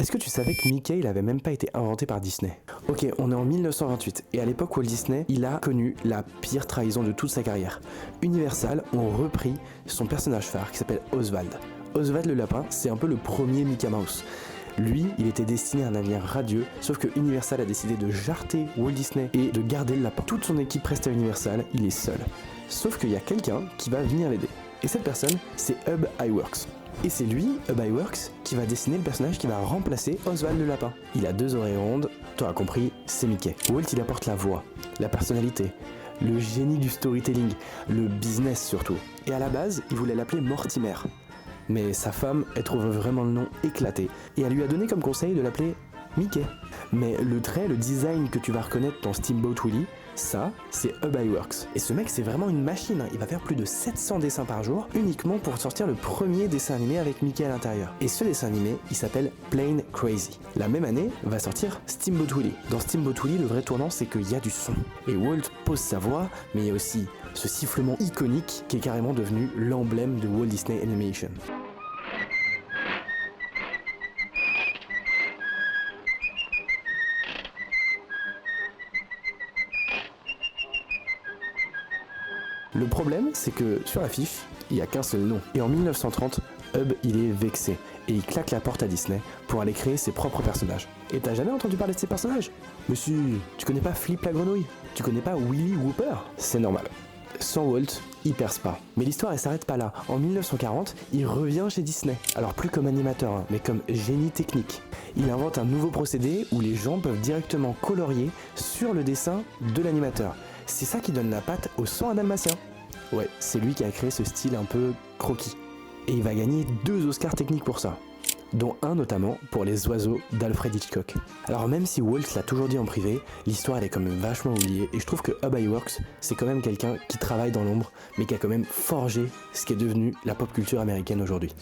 Est-ce que tu savais que Mickey, il avait même pas été inventé par Disney? Ok, on est en 1928 et à l'époque Walt Disney, il a connu la pire trahison de toute sa carrière. Universal ont repris son personnage phare qui s'appelle Oswald. Oswald le lapin, c'est un peu le premier Mickey Mouse. Lui, il était destiné à un avenir radieux, sauf que Universal a décidé de jarter Walt Disney et de garder le lapin. Toute son équipe reste à Universal, il est seul. Sauf qu'il y a quelqu'un qui va venir l'aider. Et cette personne, c'est Ub Iwerks. Et c'est lui, Ub Iwerks, qui va dessiner le personnage qui va remplacer Oswald le lapin. Il a 2 oreilles rondes, toi as compris, c'est Mickey. Walt, il apporte la voix, la personnalité, le génie du storytelling, le business surtout. Et à la base, il voulait l'appeler Mortimer. Mais sa femme, elle trouve vraiment le nom éclaté, et elle lui a donné comme conseil de l'appeler Mickey. Mais le trait, le design que tu vas reconnaître dans Steamboat Willie, ça, c'est Ub Iwerks. Et ce mec, c'est vraiment une machine. Il va faire plus de 700 dessins par jour, uniquement pour sortir le premier dessin animé avec Mickey à l'intérieur. Et ce dessin animé, il s'appelle Plain Crazy. La même année, va sortir Steamboat Willie. Dans Steamboat Willie, le vrai tournant, c'est qu'il y a du son. Et Walt pose sa voix, mais il y a aussi ce sifflement iconique qui est carrément devenu l'emblème de Walt Disney Animation. Le problème, c'est que sur l'affiche, il n'y a qu'un seul nom. Et en 1930, Ub, il est vexé et il claque la porte à Disney pour aller créer ses propres personnages. Et t'as jamais entendu parler de ces personnages? Monsieur, tu connais pas Flip la grenouille? Tu connais pas Willy Whooper? C'est normal. Sans Walt, il perce pas. Mais l'histoire, elle s'arrête pas là. En 1940, il revient chez Disney. Alors plus comme animateur, mais comme génie technique. Il invente un nouveau procédé où les gens peuvent directement colorier sur le dessin de l'animateur. C'est ça qui donne la patte au 101 Dalmatien. Ouais, c'est lui qui a créé ce style un peu croquis. Et il va gagner 2 Oscars techniques pour ça, dont un notamment pour Les Oiseaux d'Alfred Hitchcock. Alors même si Walt l'a toujours dit en privé, l'histoire elle est quand même vachement oubliée et je trouve que Ub Iwerks c'est quand même quelqu'un qui travaille dans l'ombre mais qui a quand même forgé ce qui est devenu la pop culture américaine aujourd'hui.